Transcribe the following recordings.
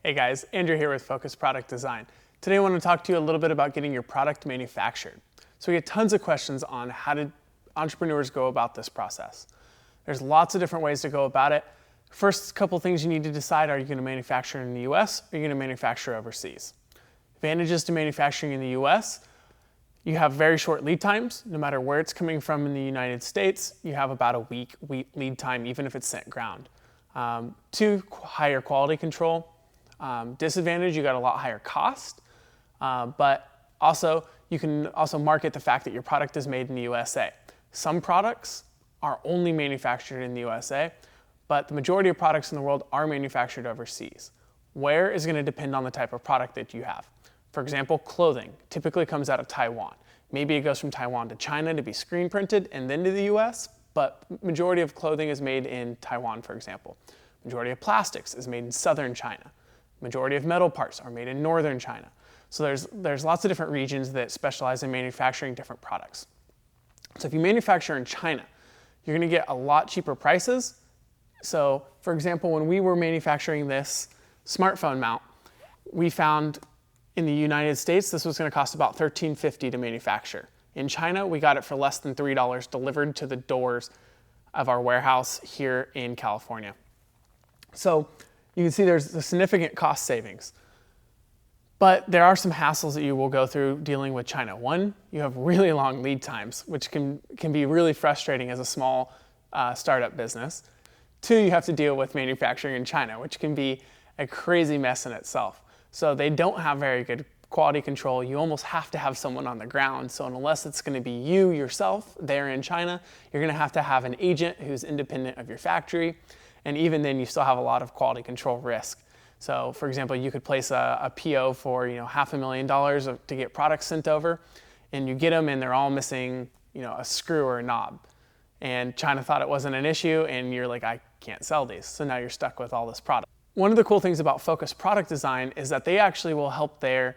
Hey guys, Andrew here with Focus Product Design. Today I want to talk to you a little bit about getting your product manufactured. So we get tons of questions on how did entrepreneurs go about this process. There's lots of different ways to go about it. First couple things you need to decide: are you going to manufacture in the US or are you going to manufacture overseas? Advantages to manufacturing in the US: you have very short lead times. No matter where it's coming from in the United States, you have about a week lead time, even if it's sent ground. Two, higher quality control. Disadvantage, you got a lot higher cost, but also you can also market the fact that your product is made in the USA. Some products are only manufactured in the USA, but the majority of products in the world are manufactured overseas. Where is going to depend on the type of product that you have. For example, clothing typically comes out of Taiwan. Maybe it goes from Taiwan to China to be screen printed and then to the US, but majority of clothing is made in Taiwan, for example. Majority of plastics is made in southern China. Majority of metal parts are made in northern China. So there's lots of different regions that specialize in manufacturing different products. So if you manufacture in China, you're going to get a lot cheaper prices. So for example, when we were manufacturing this smartphone mount, we found in the United States this was going to cost about $13.50 to manufacture. In China, we got it for less than $3 delivered to the doors of our warehouse here in California. So you can see there's a significant cost savings. But there are some hassles that you will go through dealing with China. One, you have really long lead times, which can be really frustrating as a small startup business. Two, you have to deal with manufacturing in China, which can be a crazy mess in itself. So they don't have very good quality control. You almost have to have someone on the ground. So unless it's going to be you yourself there in China, you're going to have an agent who's independent of your factory. And even then, you still have a lot of quality control risk. So for example, you could place a PO for $500,000 to get products sent over, and you get them and they're all missing a screw or a knob. And China thought it wasn't an issue, and you're like, I can't sell these. So now you're stuck with all this product. One of the cool things about Focus Product Design is that they actually will help their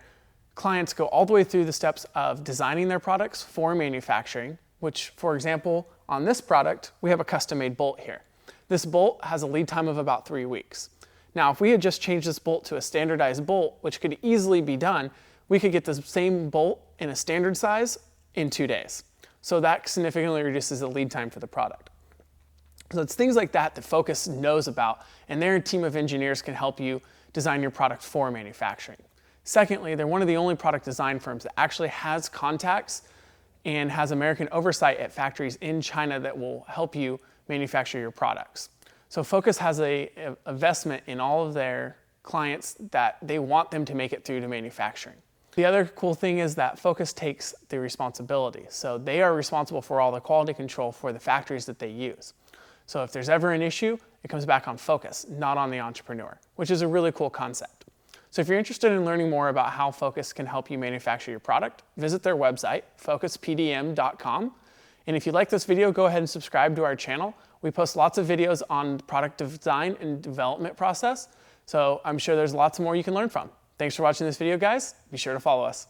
clients go all the way through the steps of designing their products for manufacturing, which, for example, on this product, we have a custom-made bolt here. This bolt has a lead time of about 3 weeks. Now, if we had just changed this bolt to a standardized bolt, which could easily be done, we could get the same bolt in a standard size in 2 days. So that significantly reduces the lead time for the product. So it's things like that that Focus knows about, and their team of engineers can help you design your product for manufacturing. Secondly, they're one of the only product design firms that actually has contacts and has American oversight at factories in China that will help you manufacture your products. So Focus has a investment in all of their clients that they want them to make it through to manufacturing. The other cool thing is that Focus takes the responsibility. So they are responsible for all the quality control for the factories that they use. So if there's ever an issue, it comes back on Focus, not on the entrepreneur, which is a really cool concept. So if you're interested in learning more about how Focus can help you manufacture your product, visit their website, focuspdm.com. And if you like this video, go ahead and subscribe to our channel. We post lots of videos on the product design and development process, so I'm sure there's lots more you can learn from. Thanks for watching this video, guys. Be sure to follow us.